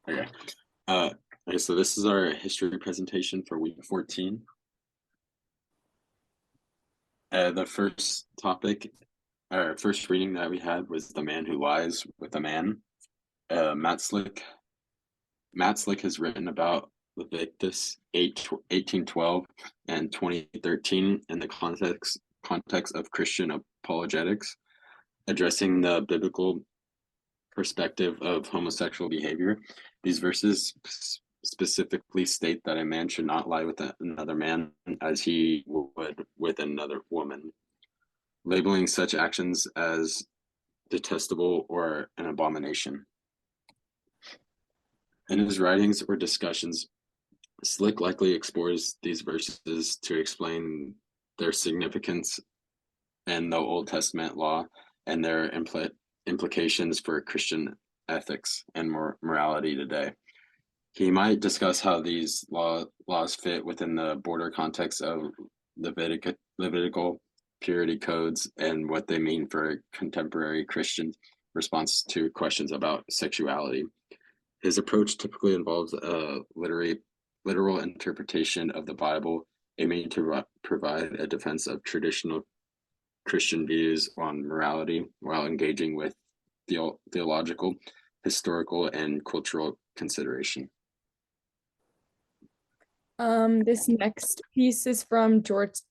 Okay. Uh, okay, so this is our history presentation for week 14. The first topic, our first reading that we had was The Man Who Lies with a Man. Matt Slick. Matt Slick has written about Leviticus 1812 and 2013 in the context of Christian apologetics, addressing the biblical perspective of homosexual behavior. These verses specifically state that a man should not lie with another man as he would with another woman, labeling such actions as detestable or an abomination. In his writings or discussions, Slick likely explores these verses to explain their significance in the Old Testament law and their implications for Christian ethics and morality today. He might discuss how these laws fit within the broader context of Levitical purity codes and what they mean for contemporary Christian response to questions about sexuality. His approach typically involves a literal interpretation of the Bible, aiming to provide a defense of traditional Christian views on morality while engaging with theological, historical, and cultural consideration. This next piece is from George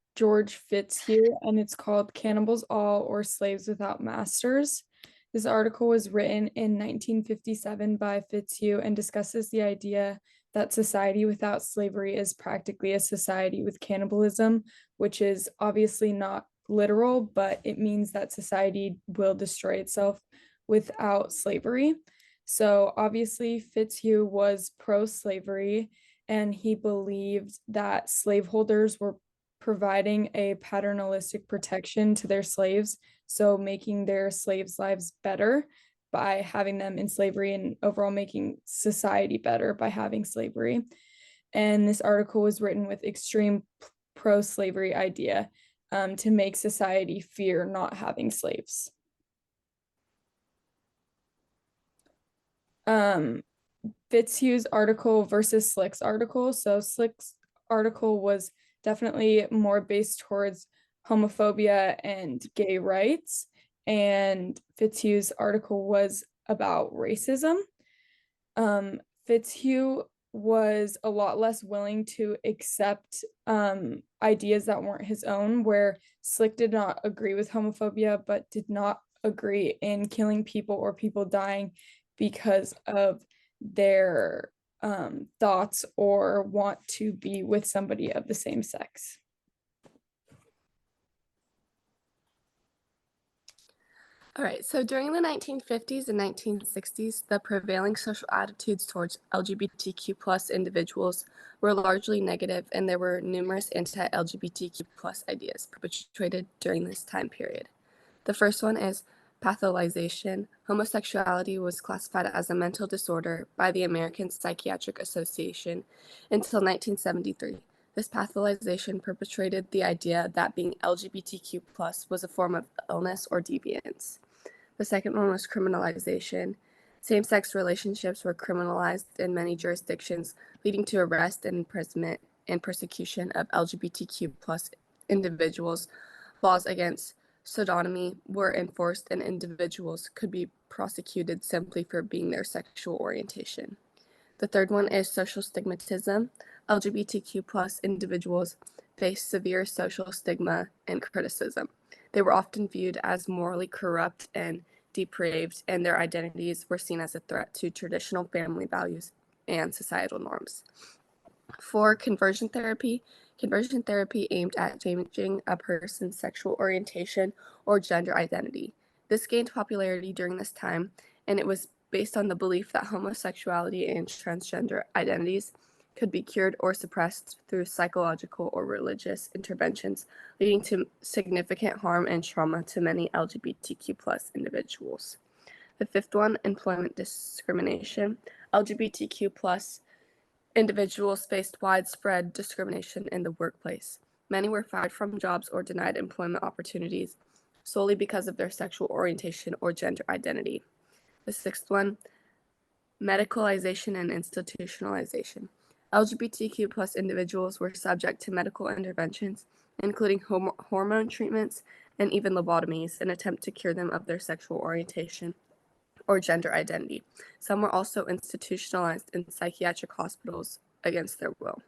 Fitzhugh, and it's called Cannibals All or Slaves Without Masters. This article was written in 1957 by Fitzhugh and discusses the idea that society without slavery is practically a society with cannibalism, which is obviously not literal, but it means that society will destroy itself without slavery. So obviously, Fitzhugh was pro-slavery and he believed that slaveholders were providing a paternalistic protection to their slaves, so making their slaves' lives better by having them in slavery and overall making society better by having slavery. And this article was written with extreme pro-slavery idea to make society fear not having slaves. Fitzhugh's article versus Slick's article. So Slick's article was definitely more based towards homophobia and gay rights, and Fitzhugh's article was about racism. Fitzhugh was a lot less willing to accept ideas that weren't his own, where Slick did not agree with homophobia, but did not agree in killing people or people dying because of their thoughts or want to be with somebody of the same sex. All right, so during the 1950s and 1960s, the prevailing social attitudes towards LGBTQ plus individuals were largely negative, and there were numerous anti-LGBTQ plus ideas perpetrated during this time period. The first one is pathologization. Homosexuality was classified as a mental disorder by the American Psychiatric Association until 1973. This pathologization perpetrated the idea that being LGBTQ plus was a form of illness or deviance. The second one was criminalization. Same-sex relationships were criminalized in many jurisdictions, leading to arrest and imprisonment and persecution of LGBTQ plus individuals. Laws against sodomy were enforced, and individuals could be prosecuted simply for being their sexual orientation. The third one is social stigmatism. LGBTQ plus individuals face severe social stigma and criticism. They were often viewed as morally corrupt and depraved, and their identities were seen as a threat to traditional family values and societal norms. For conversion therapy aimed at changing a person's sexual orientation or gender identity. This gained popularity during this time, and it was based on the belief that homosexuality and transgender identities could be cured or suppressed through psychological or religious interventions, leading to significant harm and trauma to many LGBTQ plus individuals. The fifth one, employment discrimination. LGBTQ plus individuals faced widespread discrimination in the workplace. Many were fired from jobs or denied employment opportunities solely because of their sexual orientation or gender identity. The sixth one, Medicalization and institutionalization. LGBTQ plus individuals were subject to medical interventions, including hormone treatments and even lobotomies, in an attempt to cure them of their sexual orientation or gender identity. Some were also institutionalized in psychiatric hospitals against their will.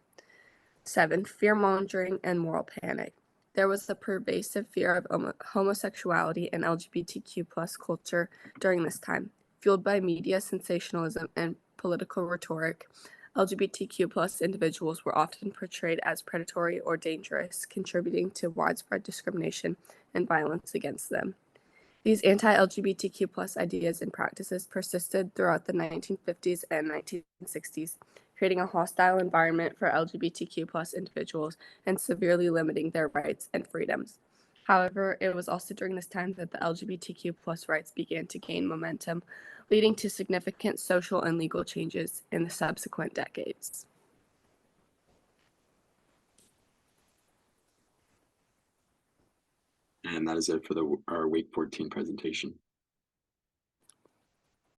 7. Fear-mongering and moral panic. There was a pervasive fear of homosexuality and LGBTQ plus culture during this time. Fueled by media sensationalism and political rhetoric, LGBTQ plus individuals were often portrayed as predatory or dangerous, contributing to widespread discrimination and violence against them. These anti-LGBTQ plus ideas and practices persisted throughout the 1950s and 1960s, creating a hostile environment for LGBTQ plus individuals and severely limiting their rights and freedoms. However, it was also during this time that the LGBTQ plus rights began to gain momentum, leading to significant social and legal changes in the subsequent decades. And that is it for our week 14 presentation.